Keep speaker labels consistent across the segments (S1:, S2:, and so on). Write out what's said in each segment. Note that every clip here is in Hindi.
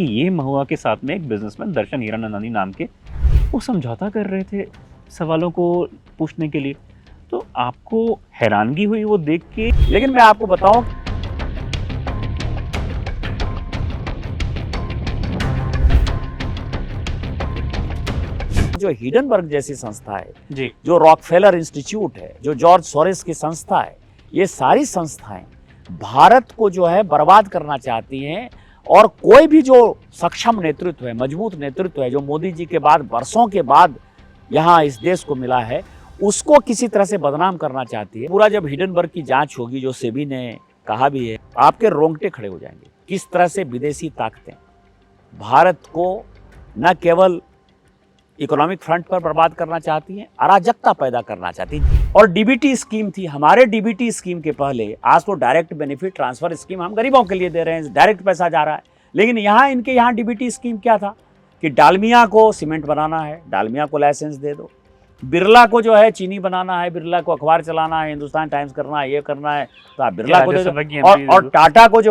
S1: कि ये महुआ के साथ में एक बिजनेसमैन दर्शन हीरानंदानी नाम के वो समझौता कर रहे थे सवालों को पूछने के लिए। तो आपको हैरानगी हुई वो देख के?
S2: लेकिन मैं आपको बताऊं, जो हिडनबर्ग जैसी संस्था है
S1: जी,
S2: जो रॉकफेलर इंस्टीट्यूट है, जो जॉर्ज सोरेस की संस्था है, ये सारी संस्थाएं भारत को जो है बर्बाद करना चाहती हैं। और कोई भी जो सक्षम नेतृत्व है, मजबूत नेतृत्व है, जो मोदी जी के बाद वर्षों के बाद यहाँ इस देश को मिला है, उसको किसी तरह से बदनाम करना चाहती है। पूरा जब हिडनबर्ग की जांच होगी, जो सेबी ने कहा भी है, आपके रोंगटे खड़े हो जाएंगे किस तरह से विदेशी ताकतें भारत को न केवल इकोनॉमिक फ्रंट पर बर्बाद करना चाहती हैं, अराजकता पैदा करना चाहती हैं। और डीबीटी स्कीम थी, हमारे डीबीटी स्कीम के पहले आज तो डायरेक्ट बेनिफिट ट्रांसफर स्कीम हम गरीबों के लिए दे रहे हैं, डायरेक्ट पैसा जा रहा है। लेकिन इनके यहाँ डीबीटी स्कीम क्या था कि डालमिया को सीमेंट बनाना है, डालमिया को लाइसेंस दे दो। बिरला को जो है चीनी बनाना है, बिरला को अखबार चलाना है, हिंदुस्तान टाइम्स करना है, ये करना है, तो आप बिरला को दे दो। और टाटा को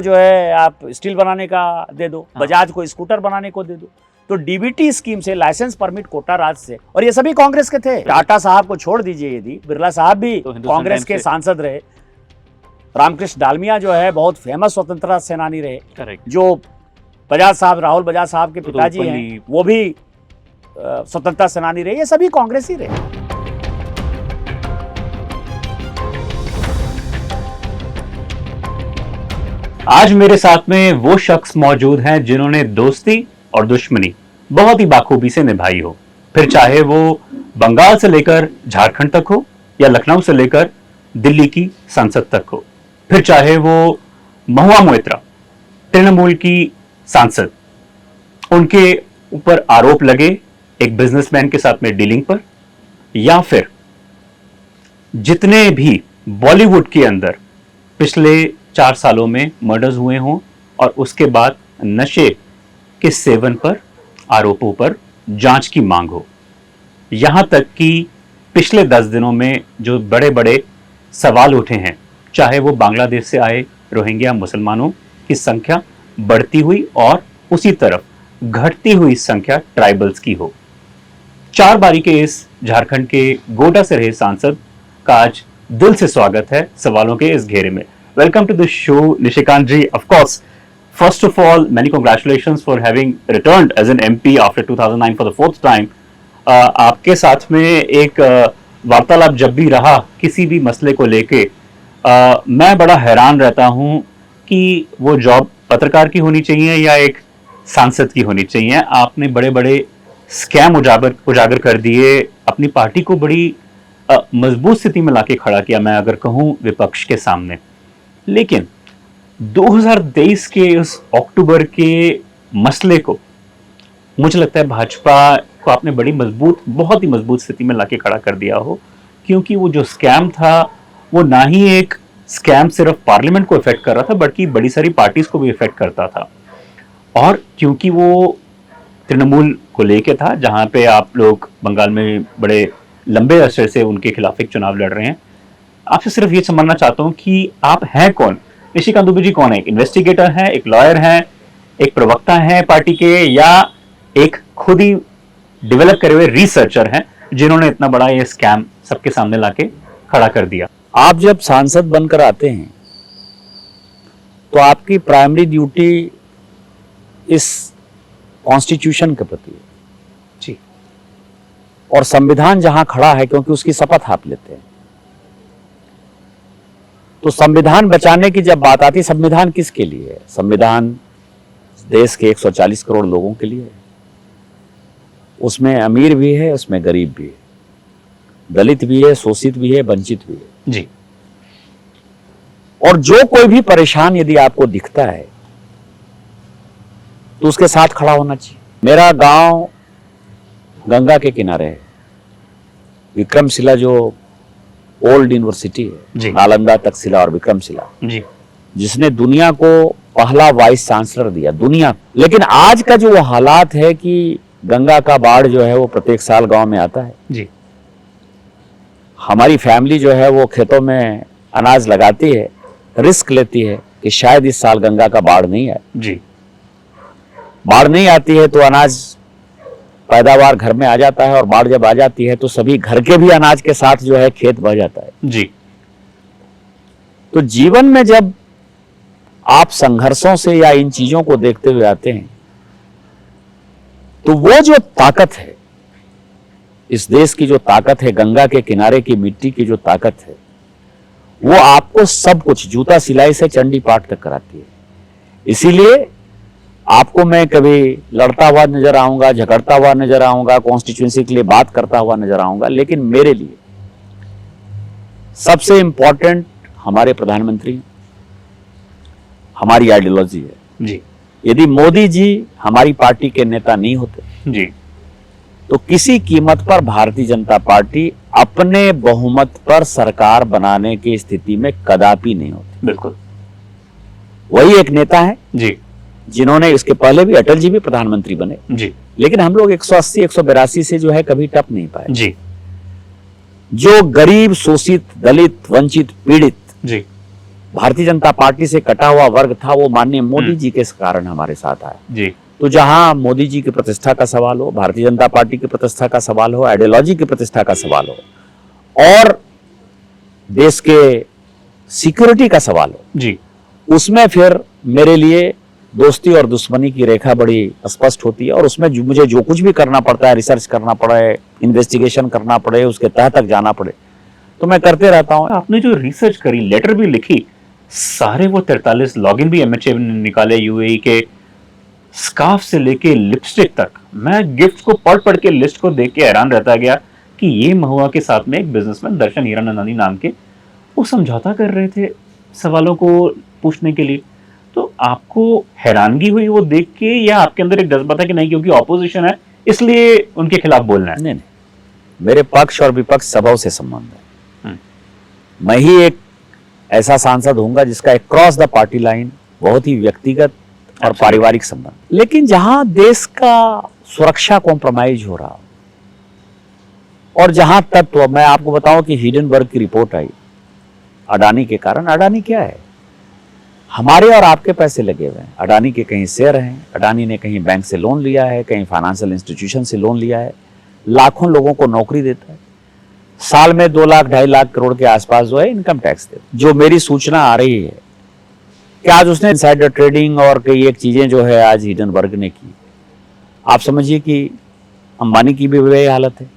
S2: जो है आप स्टील बनाने का दे दो, बजाज को स्कूटर बनाने को दे दो। तो डीबीटी स्कीम से, लाइसेंस परमिट कोटा राज से, और ये सभी कांग्रेस के थे। टाटा साहब को छोड़ दीजिए, यदि बिरला साहब भी तो कांग्रेस के सांसद रहे। रामकृष्ण डालमिया जो है बहुत फेमस स्वतंत्रता सेनानी रहे।
S1: करेक्ट।
S2: जो बजाज साहब, राहुल बजाज साहब के पिताजी हैं, वो भी स्वतंत्रता सेनानी रहे। ये सभी कांग्रेस ही रहे।
S1: आज मेरे साथ में वो शख्स मौजूद हैं जिन्होंने दोस्ती और दुश्मनी बहुत ही बाखूबी से निभाई हो, फिर चाहे वो बंगाल से लेकर झारखंड तक हो या लखनऊ से लेकर दिल्ली की संसद तक हो, फिर चाहे वो महुआ मोइत्रा तृणमूल की सांसद, उनके ऊपर आरोप लगे एक बिजनेसमैन के साथ में डीलिंग पर, या फिर जितने भी बॉलीवुड के अंदर पिछले 4 सालों में मर्डर्स हुए हों और उसके बाद नशे के सेवन पर आरोपों पर जांच की मांग हो, यहां तक कि पिछले 10 दिनों में जो बड़े बड़े सवाल उठे हैं, चाहे वो बांग्लादेश से आए रोहिंग्या मुसलमानों की संख्या बढ़ती हुई और उसी तरफ घटती हुई संख्या ट्राइबल्स की हो। 4 बारी के इस झारखंड के गोड्डा से रहे सांसद का आज दिल से स्वागत है सवालों के इस घेरे में। Welcome to the show Nishikant ji. Of course, first of all, many congratulations for having returned as an MP after 2009 for the 4th time. आपके साथ में एक वार्तालाप जब भी रहा किसी भी मसले को लेके, मैं बड़ा हैरान रहता हूं कि वो जॉब पत्रकार की होनी चाहिए या एक सांसद की होनी चाहिए। आपने बड़े बड़े स्कैम उजागर कर दिए, अपनी पार्टी को बड़ी मजबूत स्थिति में लाके खड़ा किया, मैं अगर कहूं विपक्ष के सामने। लेकिन 2023 के उस अक्टूबर के मसले को मुझे लगता है भाजपा को आपने बड़ी मजबूत, बहुत ही मजबूत स्थिति में लाके खड़ा कर दिया हो, क्योंकि वो जो स्कैम था वो ना ही एक स्कैम सिर्फ पार्लियामेंट को इफेक्ट कर रहा था बल्कि बड़ी सारी पार्टीज को भी इफेक्ट करता था। और क्योंकि वो तृणमूल को लेके था, जहां पे आप लोग बंगाल में बड़े लंबे अरसे से उनके खिलाफ एक चुनाव लड़ रहे हैं, आपसे सिर्फ ये समझना चाहता हूं कि आप हैं कौन? निशिकांत दुबे जी कौन है? एक इन्वेस्टिगेटर हैं, एक लॉयर हैं, एक प्रवक्ता हैं पार्टी के, या एक खुद ही डेवलप करे हुए रिसर्चर हैं जिन्होंने इतना बड़ा ये स्कैम सबके सामने लाके खड़ा कर दिया?
S2: आप जब सांसद बनकर आते हैं तो आपकी प्राइमरी ड्यूटी इस कॉन्स्टिट्यूशन के प्रति है
S1: जी,
S2: और संविधान जहां खड़ा है, क्योंकि उसकी शपथ आप लेते हैं, तो संविधान बचाने की जब बात आती है, संविधान किसके लिए है? संविधान देश के 140 करोड़ लोगों के लिए है। उसमें अमीर भी है, उसमें गरीब भी है, दलित भी है, शोषित भी है, वंचित भी है
S1: जी।
S2: और जो कोई भी परेशान यदि आपको दिखता है तो उसके साथ खड़ा होना चाहिए। मेरा गांव गंगा के किनारे है, विक्रमशिला जो ओल्ड यूनिवर्सिटी है, नालंदा, तक्षशिला और विक्रमशिला
S1: जी,
S2: जिसने दुनिया को पहला वाइस चांसलर दिया, दुनिया। लेकिन आज का जो हालात है कि गंगा का बाढ़ जो है वो प्रत्येक साल गांव में आता है
S1: जी।
S2: हमारी फैमिली जो है वो खेतों में अनाज लगाती है, रिस्क लेती है कि शायद इस साल गंगा का बाढ़ नहीं आए।
S1: जी।
S2: बाढ़ नहीं आती है तो अनाज पैदावार घर में आ जाता है, और बाढ़ जब आ जाती है तो सभी घर के भी अनाज के साथ जो है खेत बह जाता है।
S1: जी।
S2: तो जीवन में जब आप संघर्षों से या इन चीजों को देखते हुए आते हैं, तो वो जो ताकत है, इस देश की जो ताकत है, गंगा के किनारे की मिट्टी की जो ताकत है, वो आपको सब कुछ जूता सिलाई से चंडी पाठ तक कराती है। इसीलिए आपको मैं कभी लड़ता हुआ नजर आऊंगा, झगड़ता हुआ नजर आऊंगा, कॉन्स्टिट्यूंसी के लिए बात करता हुआ नजर आऊंगा, लेकिन मेरे लिए सबसे इंपॉर्टेंट हमारे प्रधानमंत्री, हमारी आइडियोलॉजी है।
S1: जी।
S2: यदि मोदी जी हमारी पार्टी के नेता नहीं होते
S1: जी।
S2: तो किसी कीमत पर भारतीय जनता पार्टी अपने बहुमत पर सरकार बनाने की स्थिति में कदापि नहीं होती।
S1: बिल्कुल।
S2: वही एक नेता है
S1: जी।
S2: जिन्होंने, इसके पहले भी अटल जी भी प्रधानमंत्री बने,
S1: जी।
S2: लेकिन हम लोग 180 182 से जो है कभी टप नहीं पाए।
S1: जी।
S2: जो गरीब, शोषित, दलित, वंचित, पीड़ित
S1: जी।
S2: भारतीय जनता पार्टी से कटा हुआ वर्ग था, वो माननीय मोदी जी के कारण हमारे साथ आया।
S1: जी।
S2: तो जहां मोदी जी की प्रतिष्ठा का सवाल हो, भारतीय जनता पार्टी की प्रतिष्ठा का सवाल हो, आइडियोलॉजी की प्रतिष्ठा का सवाल हो, और देश के सिक्योरिटी का सवाल हो,
S1: जी,
S2: उसमें फिर मेरे लिए दोस्ती और दुश्मनी की रेखा बड़ी स्पष्ट होती है। और उसमें मुझे जो कुछ भी करना पड़ता है, रिसर्च करना पड़े, इन्वेस्टिगेशन करना पड़े, उसके तह तक जाना पड़े, तो मैं करते रहता हूँ।
S1: आपने जो रिसर्च करी, लेटर भी लिखी, सारे वो 43 लॉगिन भी एमएचए ने निकाले, यूएई के, स्कार्फ से लेके लिपस्टिक तक। मैं गिफ्ट को पढ़ पढ़ के, लिस्ट को देख के हैरान रहता गया कि ये महुआ के साथ में एक बिजनेसमैन दर्शन हीरानंदानी नाम के, वो समझौता कर रहे थे सवालों को पूछने के लिए। तो आपको हैरानगी हुई वो देख के, या आपके अंदर एक जज्बा था कि नहीं क्योंकि ऑपोजिशन है इसलिए उनके खिलाफ बोलना है?
S2: नहीं, मेरे पक्ष और विपक्ष सबों से संबंध है। मैं ही एक ऐसा सांसद होऊंगा जिसका एक क्रॉस द पार्टी लाइन, बहुत ही व्यक्तिगत और पारिवारिक संबंध। लेकिन जहां देश का सुरक्षा कॉम्प्रोमाइज हो रहा, और जहां तत्व, मैं आपको बताऊं कि हिडनबर्ग की रिपोर्ट आई अडानी के कारण। अडानी क्या है? हमारे और आपके पैसे लगे हुए हैं। अडानी के कहीं शेयर हैं, अडानी ने कहीं बैंक से लोन लिया है, कहीं फाइनेंशियल इंस्टीट्यूशन से लोन लिया है, लाखों लोगों को नौकरी देता है, साल में 2 लाख 2.5 लाख करोड़ के आसपास जो है इनकम टैक्स देता है। जो मेरी सूचना आ रही है कि आज उसने इनसाइडर ट्रेडिंग और कई एक चीजें जो है आज हिडनबर्ग ने की। आप समझिए कि अंबानी की भी वही हालत है।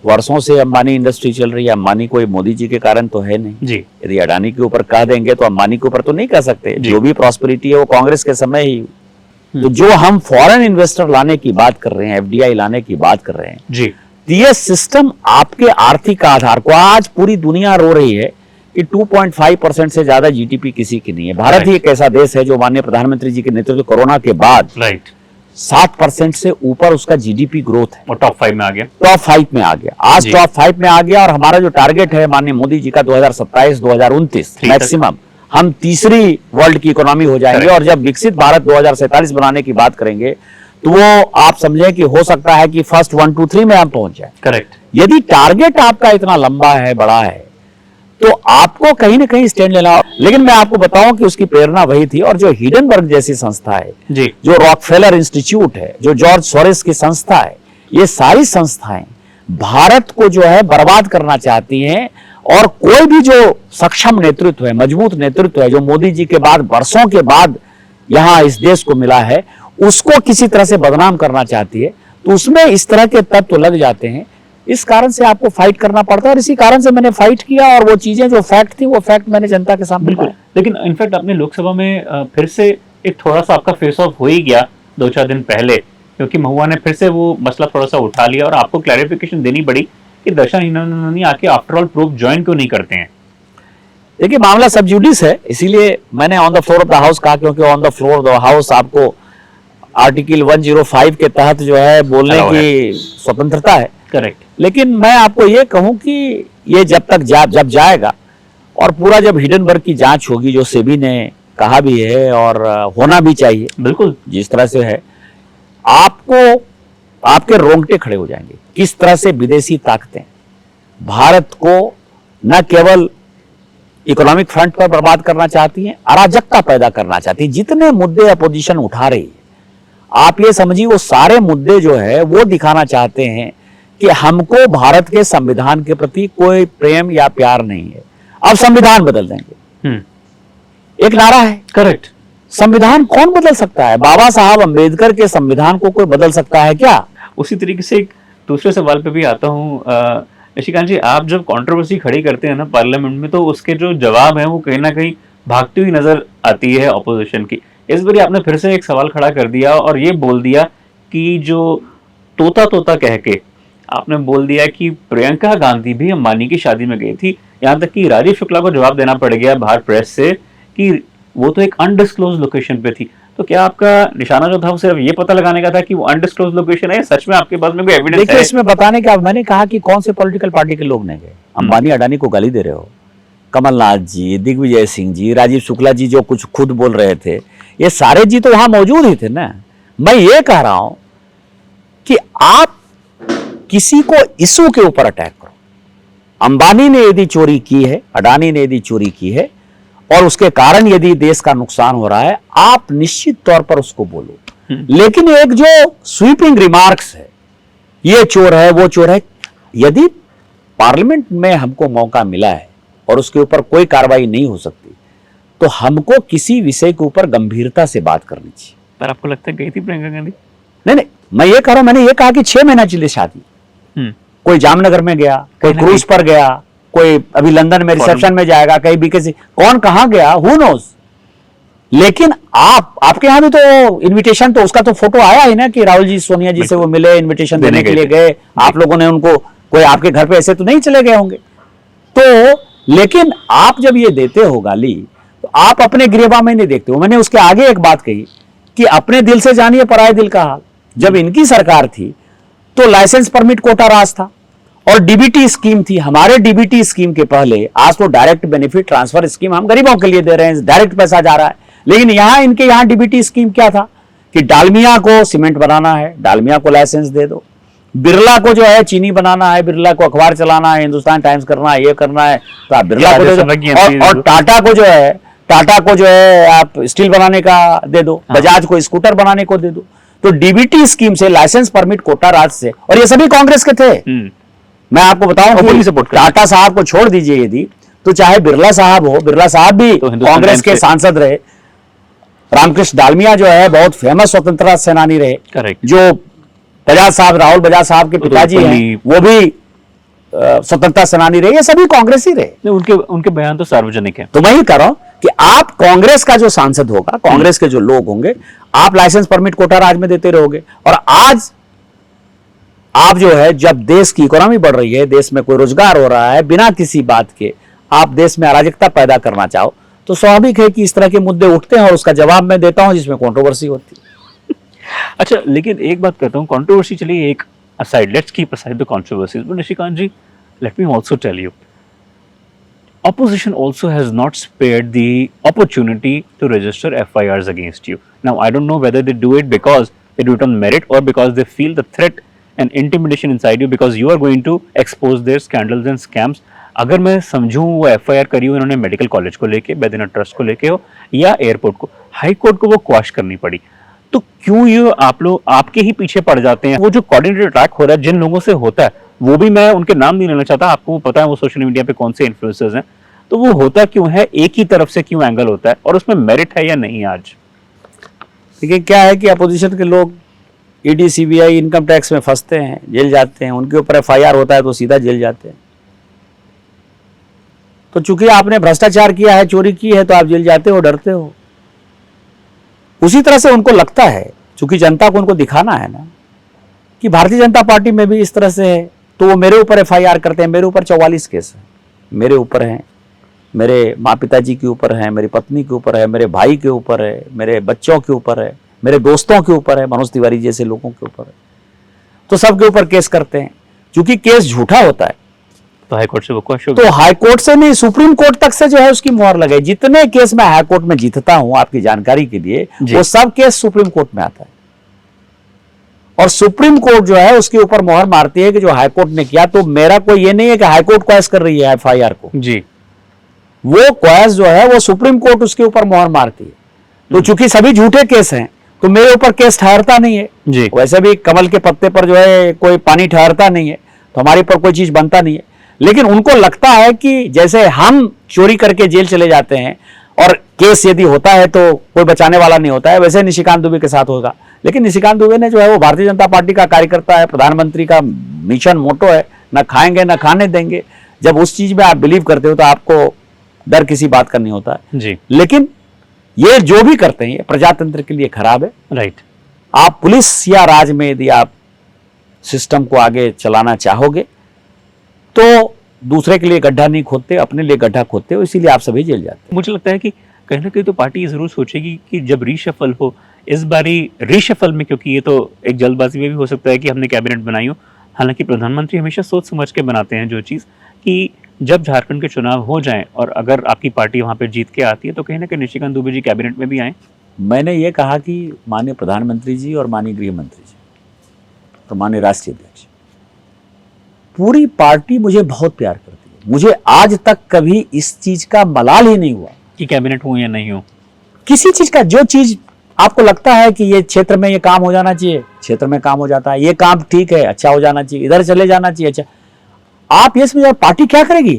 S2: वर्षों से अंबानी इंडस्ट्री चल रही है। अंबानी कोई मोदी जी के कारण तो है नहीं
S1: जी।
S2: यदि अडानी के ऊपर कह देंगे तो अंबानी के ऊपर तो नहीं कह सकते। जो भी प्रॉस्पेरिटी है वो कांग्रेस के समय ही। तो जो हम फॉरेन इन्वेस्टर लाने की बात कर रहे हैं, एफडीआई लाने की बात कर रहे हैं
S1: जी,
S2: तो ये सिस्टम आपके आर्थिक आधार को, आज पूरी दुनिया रो रही है कि 2.5% से ज्यादा जीडीपी किसी की नहीं है। भारत ही एक ऐसा देश है जो माननीय प्रधानमंत्री जी के नेतृत्व कोरोना के बाद 7% से ऊपर उसका जीडीपी ग्रोथ है
S1: और टॉप 5 में आ गया।
S2: टॉप 5 में आ गया, आज टॉप 5 में आ गया। और हमारा जो टारगेट है माननीय मोदी जी का 2027-2029 मैक्सिमम, हम तीसरी वर्ल्ड की इकोनॉमी हो जाएंगे। और जब विकसित भारत 2047 बनाने की बात करेंगे तो वो आप समझें कि हो सकता है कि फर्स्ट 1 2 3 में हम पहुंच जाए।
S1: करेक्ट।
S2: यदि टारगेट आपका इतना लंबा है, बड़ा है, तो आपको कहीं ना कहीं स्टैंड लेना। लेकिन मैं आपको बताऊं कि उसकी प्रेरणा वही थी। और जो हिडनबर्ग जैसी संस्था है
S1: जी,
S2: जो रॉकफेलर इंस्टीट्यूट है, जो जॉर्ज सोरेस की संस्था है, ये सारी संस्थाएं भारत को जो है बर्बाद करना चाहती हैं। और कोई भी जो सक्षम नेतृत्व है, मजबूत नेतृत्व है, जो मोदी जी के बाद वर्षों के बाद यहां इस देश को मिला है, उसको किसी तरह से बदनाम करना चाहती है, तो उसमें इस तरह के तत्व लग जाते हैं। इस कारण से आपको फाइट करना पड़ता है। और इसी कारण से मैंने फाइट किया, और वो चीजें जो फैक्ट थी वो फैक्ट मैंने जनता के सामने
S1: बिल्कुल। लेकिन इनफैक्ट आपने लोकसभा में फिर से एक थोड़ा सा आपका फेस ऑफ हो ही गया 2-4 दिन पहले, क्योंकि महुआ ने फिर से वो मसला थोड़ा सा उठा लिया और आपको क्लैरिफिकेशन देनी पड़ी कि दर्शन हीरानंदानी आके आफ्टर ऑल प्रूफ ज्वाइन क्यों नहीं करते हैं।
S2: देखिए, मामला सब जुडिस है, इसीलिए मैंने on the floor of the house कहा, क्योंकि on the floor of the house आपको आर्टिकल 105 के तहत जो है बोलने की स्वतंत्रता है।
S1: करेक्ट।
S2: लेकिन मैं आपको ये कहूं कि ये जब तक जब जाएगा और पूरा जब हिडनबर्ग की जांच होगी, जो सेबी ने कहा भी है और होना भी चाहिए, बिल्कुल जिस तरह से है, आपको आपके रोंगटे खड़े हो जाएंगे किस तरह से विदेशी ताकतें भारत को न केवल इकोनॉमिक फ्रंट पर बर्बाद करना चाहती हैं, अराजकता पैदा करना चाहती है। जितने मुद्दे अपोजिशन उठा रही है, आप ये समझिए वो सारे मुद्दे जो है वो दिखाना चाहते हैं कि हमको भारत के संविधान के प्रति कोई प्रेम या प्यार नहीं है, अब संविधान बदल देंगे। एक नारा है,
S1: करेक्ट।
S2: संविधान कौन बदल सकता है? बाबा साहब अंबेडकर के संविधान को कोई बदल सकता है क्या?
S1: उसी तरीके से एक दूसरे सवाल पे भी आता हूँ निशिकांत जी, आप जब कंट्रोवर्सी खड़ी करते हैं ना पार्लियामेंट में, तो उसके जो जवाब है वो कहीं ना कहीं भागती हुई नजर आती है ऑपोजिशन की। इस बार आपने फिर से एक सवाल खड़ा कर दिया और ये बोल दिया कि जो तोता तोता कह के आपने बोल दिया कि प्रियंका गांधी भी अंबानी की शादी में गई थी। यहाँ तक कि राजीव शुक्ला को जवाब देना पड़ गया बाहर प्रेस से कि वो तो एक अनडिस्क्लोज लोकेशन पे थी। तो क्या आपका निशाना जो था वो सिर्फ ये पता लगाने का था कि वो अनडिस्क्लोज लोकेशन है, सच में आपके पास में कोई एविडेंस है?
S2: देखिए, इसमें बताने का मैंने कहा कि कौन से पॉलिटिकल पार्टी के लोग नहीं गए। अंबानी अडानी को गाली दे रहे हो, कमलनाथ जी, दिग्विजय सिंह जी, राजीव शुक्ला जी जो कुछ खुद बोल रहे थे, ये सारे जी तो वहां मौजूद ही थे ना। मैं ये कह रहा हूं कि आप किसी को इशू के ऊपर अटैक करो। अंबानी ने यदि चोरी की है, अडानी ने यदि चोरी की है और उसके कारण यदि देश का नुकसान हो रहा है, आप निश्चित तौर पर उसको बोलो। लेकिन एक जो स्वीपिंग रिमार्क्स है, ये चोर है, वो चोर है, यदि पार्लियामेंट में हमको मौका मिला है और उसके ऊपर कोई कार्रवाई नहीं हो सकती, तो हमको किसी विषय के ऊपर गंभीरता से बात करनी चाहिए।
S1: पर आपको लगता है गई थी प्रियंका गांधी?
S2: नहीं, मैं ये कह रहा हूं, मैंने ये कहा कि 6 महीना चली शादी। कोई जामनगर में गया, कोई क्रूज पर गया, कोई अभी लंदन में रिसेप्शन में जाएगा, कहीं भी किसी, कौन कहां गया, हु नोज। लेकिन आपके यहां भी तो इनविटेशन, तो उसका तो फोटो आया ही ना कि राहुल जी सोनिया जी से वो मिले, इनविटेशन देने के लिए गए, आप लोगों ने उनको, कोई आपके घर पे ऐसे तो नहीं चले गए होंगे। तो लेकिन आप जब ये देते हो गाली, तो आप अपने गिरेबा में नहीं देखते हो। मैंने उसके आगे एक बात कही कि अपने दिल से जानिए पराये दिल का हाल। जब इनकी सरकार थी तो लाइसेंस परमिट कोटा राज था और डीबीटी स्कीम थी। हमारे डीबीटी स्कीम के पहले आज तो डायरेक्ट बेनिफिट ट्रांसफर स्कीम हम गरीबों के लिए दे रहे हैं, डायरेक्ट पैसा जा रहा है। लेकिन यहां इनके यहां डीबीटी स्कीम क्या था कि डालमिया को सीमेंट बनाना है, डालमिया को लाइसेंस दे दो। बिरला को जो है चीनी बनाना है, बिरला को अखबार चलाना है, हिंदुस्तान टाइम्स करना है, ये करना है, तो आप बिरला को दे दो। और टाटा को जो है आप स्टील बनाने का दे दो, बजाज को स्कूटर बनाने को दे दो। तो डीबीटी स्कीम से, लाइसेंस परमिट कोटा राज से, और ये सभी कांग्रेस के थे। मैं आपको बताऊं कि टाटा साहब को छोड़ दीजिए यदि, तो चाहे बिरला साहब हो, बिरला साहब भी तो कांग्रेस के सांसद रहे। रामकृष्ण डालमिया जो है बहुत फेमस स्वतंत्रता सेनानी रहे। करेक्ट। जो बजाज साहब, राहुल बजाज साहब के पिताजी हैं, वो भी स्वतंत्रता सेनानी रहे। ये सभी कांग्रेस ही रहे।
S1: उनके बयान तो सार्वजनिक है।
S2: तो मैं ही कह रहा हूं कि आप कांग्रेस का जो सांसद होगा, कांग्रेस के जो लोग होंगे, आप लाइसेंस परमिट कोटा राज में देते रहोगे। और आज आप जो है, जब देश की इकोनॉमी बढ़ रही है, देश में कोई रोजगार हो रहा है, बिना किसी बात के आप देश में अराजकता पैदा करना चाहो, तो स्वाभाविक है कि इस तरह के मुद्दे उठते हैं और उसका जवाब मैं देता हूं जिसमें कंट्रोवर्सी होती है।
S1: अच्छा, लेकिन एक बात कहता हूं, कंट्रोवर्सी चलिए एक aside, let's keep aside the controversies, but Nishikant ji, let me also tell you, opposition also has not spared the opportunity to register FIRs against you. Now, I don't know whether they do it because they do it on merit or because they feel the threat and intimidation inside you because you are going to expose their scandals and scams. अगर मैं समझूं वो FIR करी हो इन्होंने मेडिकल कॉलेज को लेके, बैद्यनाथ ट्रस्ट को लेके हो या एयरपोर्ट को, हाई कोर्ट को वो क्वाश करनी पड़ी, तो क्यों ये आप लोग आपके ही पीछे पड़ जाते हैं? वो जो कोऑर्डिनेटेड अटैक हो रहा है जिन लोगों से होता है, वो भी मैं उनके नाम नहीं लेना चाहता, आपको पता है वो सोशल मीडिया पे कौन से इन्फ्लुएंसर्स हैं, तो वो होता क्यों है, एक ही तरफ से क्यों एंगल होता है और उसमें मेरिट है या नहीं? आज
S2: देखिए क्या है कि अपोजिशन के लोग ईडी, सीबीआई, इनकम टैक्स में फंसते हैं, जेल जाते हैं, उनके ऊपर FIR होता है तो सीधा जेल जाते हैं। तो चूंकि आपने भ्रष्टाचार किया है, चोरी की है, तो आप जेल जाते हो, डरते हो। उसी तरह से उनको लगता है, चूंकि जनता को उनको दिखाना है ना कि भारतीय जनता पार्टी में भी इस तरह से है, तो वो मेरे ऊपर FIR करते हैं। मेरे ऊपर 44 केस है, मेरे ऊपर हैं, मेरे माँ पिताजी के ऊपर है, मेरी पत्नी के ऊपर है, मेरे भाई के ऊपर है, मेरे बच्चों के ऊपर है, मेरे दोस्तों के ऊपर है, मनोज तिवारी जैसे लोगों के ऊपर है। तो सबके ऊपर केस करते हैं। चूंकि केस झूठा होता है
S1: तो हाईकोर्ट से बकवास हो,
S2: तो हाईकोर्ट से नहीं, सुप्रीम कोर्ट तक से जो है उसकी मुहर लगे। जितने केस मैं हाईकोर्ट में जीतता हूं, आपकी जानकारी के लिए, वो सब केस सुप्रीम कोर्ट में आता है और सुप्रीम कोर्ट जो है उसके ऊपर मुहर मारती है कि जो हाईकोर्ट ने किया। तो मेरा कोई ये नहीं है कि हाईकोर्ट क्वाश कर रही है FIR को
S1: जी,
S2: वो क्वाश जो है वो सुप्रीम कोर्ट उसके ऊपर मुहर मारती है। तो चूंकि सभी झूठे केस हैं, तो मेरे ऊपर केस ठहरता नहीं है।
S1: जी।
S2: वैसे भी कमल के पत्ते पर जो है कोई पानी ठहरता नहीं है, तो हमारे ऊपर कोई चीज बनता नहीं है। लेकिन उनको लगता है कि जैसे हम चोरी करके जेल चले जाते हैं और केस यदि होता है तो कोई बचाने वाला नहीं होता है, वैसे निशिकांत दुबे के साथ होगा। लेकिन निशिकांत दुबे ने जो है वो भारतीय जनता पार्टी का कार्यकर्ता है, प्रधानमंत्री का मिशन मोटो है, न खाएंगे न खाने देंगे। जब उस चीज में आप बिलीव करते हो तो आपको डर किसी बात का नहीं होता है।
S1: जी।
S2: लेकिन ये जो भी करते हैं ये प्रजातंत्र के लिए खराब है।
S1: राइट।
S2: आप पुलिस या राज में यदि आप सिस्टम को आगे चलाना चाहोगे तो दूसरे के लिए गड्ढा नहीं खोदते, अपने लिए गड्ढा खोदते हो, इसीलिए आप सभी जेल जाते
S1: मुझे लगता है कि कहीं ना कहीं तो पार्टी ये जरूर सोचेगी कि जब रीशफल हो, इस बारी रीशफल में, क्योंकि ये तो एक जल्दबाजी में भी हो सकता है कि हमने कैबिनेट बनाई हो, हालांकि प्रधानमंत्री हमेशा सोच समझ के बनाते हैं जो चीज़, कि जब झारखंड के चुनाव हो जाएं और अगर आपकी पार्टी वहां पे जीत के आती है तो कहीं ना कहीं निशिकांत दुबे जी कैबिनेट में भी आए।
S2: मैंने ये कहा कि माननीय प्रधानमंत्री जी और माननीय गृह मंत्री जी और माननीय राष्ट्रीय अध्यक्ष, पूरी पार्टी मुझे बहुत प्यार करती है। मुझे आज तक कभी इस चीज का मलाल ही नहीं हुआ
S1: कि कैबिनेट हो या नहीं हो।
S2: किसी चीज का, जो चीज आपको लगता है कि ये क्षेत्र में ये काम हो जाना चाहिए, क्षेत्र में काम हो जाता है। ये काम ठीक है, अच्छा हो जाना चाहिए, इधर चले जाना चाहिए, अच्छा। आप ये समझो पार्टी क्या करेगी?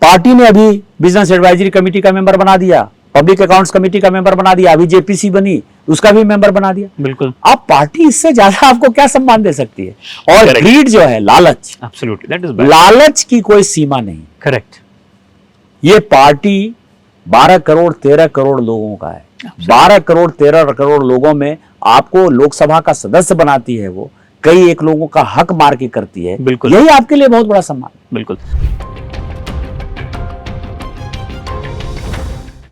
S2: पार्टी ने अभी बिजनेस एडवाइजरी कमेटी का मेंबर बना दिया, पब्लिक अकाउंट्स कमेटी का मेंबर बना दिया, अभी जेपीसी बनी उसका भी मेंबर बना दिया।
S1: बिल्कुल।
S2: आप पार्टी इससे ज्यादा आपको क्या सम्मान दे सकती है? और ग्रीड जो है, लालच,
S1: एब्सोल्युटली दैट इज बैड।
S2: लालच की कोई सीमा नहीं।
S1: करेक्ट।
S2: ये पार्टी 12 करोड़ 13 करोड़ लोगों का है। 12 करोड़ 13 करोड़ लोगों में आपको लोकसभा का सदस्य बनाती है, वो कई एक लोगों का हक मार के करती है।
S1: बिल्कुल।
S2: यही आपके लिए बहुत बड़ा सम्मान।
S1: बिल्कुल।